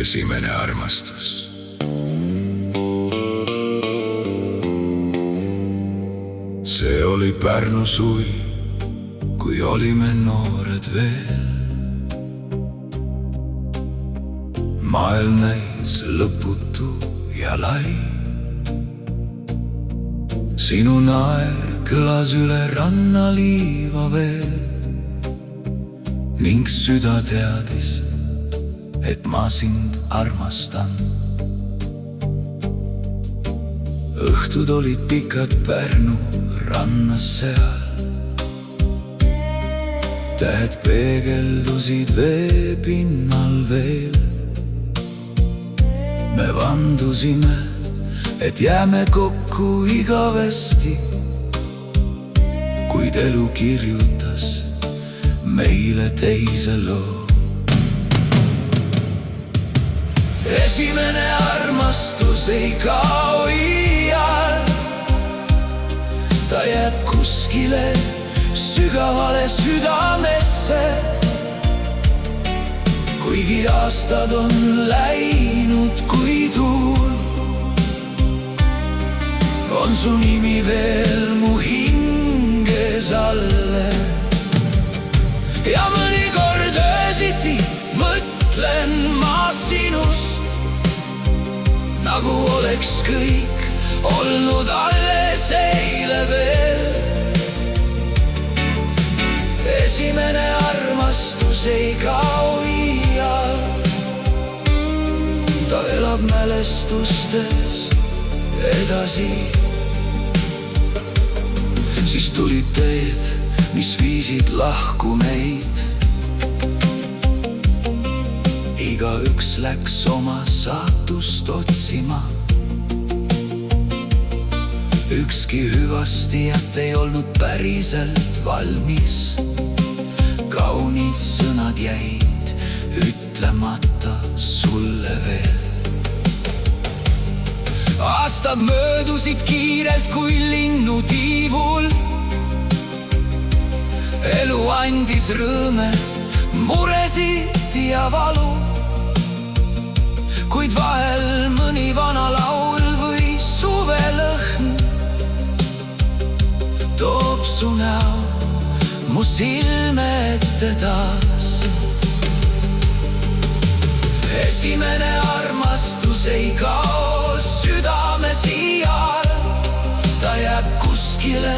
esimene armastus. See oli Pärnu suvi, kui olime noored veel. Maailm näis lõputu ja lai. Sinu naer kõlas üle rannaliiva veel ning süda teadis, et ma sind armastan. Õhtud olid pikad Pärnu rannas seal. Tähed peegeldusid veepinnal veel. Me vandusime, et jääme kokku igavesti, kuid elu kirjutas meile teise loo. Esimene armastus ei kao iial. Ta jääb kuskile sügavale südamesse. Kuigi aastad on läinud kui tuul, on su nimi veel mu hinges alle. Ja mõnikord öösiti mõtlen ma sinust, nagu oleks kõik olnud alles eile veel. Esimene armastus ei kao iial. Ta elab mälestustes edasi. Siis tulid teed, mis viisid lahku meid. Igaüks läks oma saatust otsima. Ükski hüvastijat ei olnud päriselt valmis. Kaunid sõnad jäid ütlemata sulle veel. Aastad möödusid kiirelt kui linnu tiivul. Elu andis rõõme, muresid ja valu. Kuid vahel mõni vana laul või suvelõhn toob su näo mu silme ette taas. Esimene armastus ei kao südames iial. Ta jääb kuskile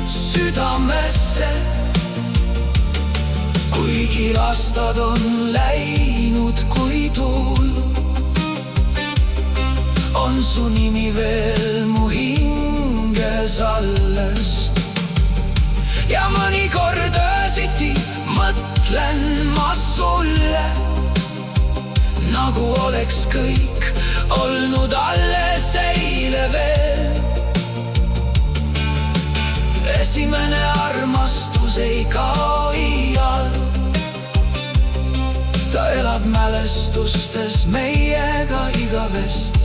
südamesse. Kuigi aastad on läinud kui tuul, on su nimi veel mu hinges alles. Ja mõnikord öösiti mõtlen ma sulle, nagu oleks kõik olnud alles eile veel. Esimene armastus ei kao iial. Ta elab mälestustes meiega igavest.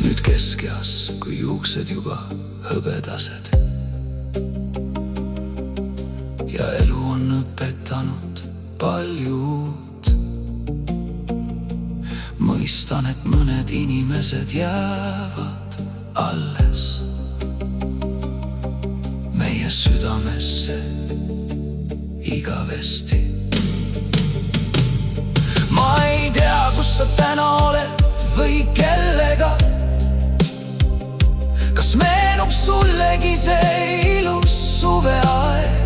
Nüüd keskeas, kui juuksed juba hõbedased ja elu on õpetanud palju uut. Mõistan, et mõned inimesed jäävad alles meie südamesse igavesti. Ma ei tea, kus sa täna oled või kellega. Kas meenub sullegi see ilus suveaeg?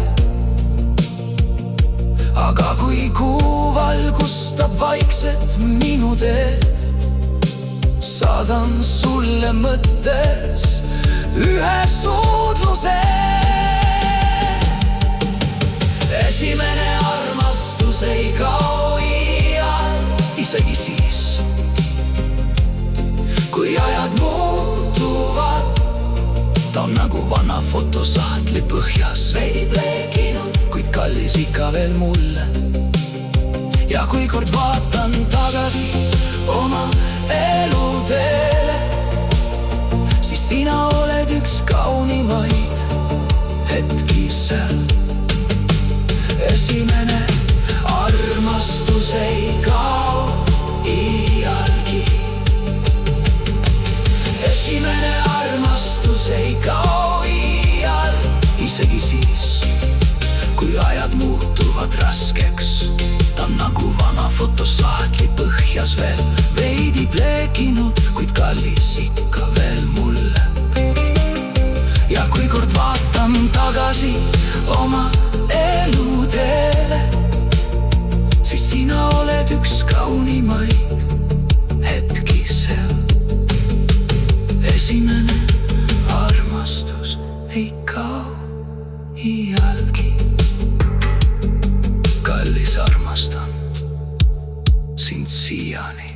Aga kui kuu valgustab vaikselt minu teed, saadan sulle mõttes ühe suudluse. Esimene armastus ei kao iial. Isegi siis, kui ajad muutuvad, ta on nagu vana fotosahtli põhjas veidi pleekinud, kuid kallis ikka veel mulle. Ja kui kord vaatan tagasi oma eluteele, siis sina oled üks kaunimaid hetki seal. Esimene armastus kui ajad muutuvad raskeks. Ta on nagu vana fotosahtli põhjas veel veidi pleekinud, kuid kallis ikka veel mulle. Ja kui kord vaatan tagasi oma eluteele, siis sina oled üks kaunimaid hetki seal. Esimene armastus ei kao iialgi. Kallis, armastan sind siiani.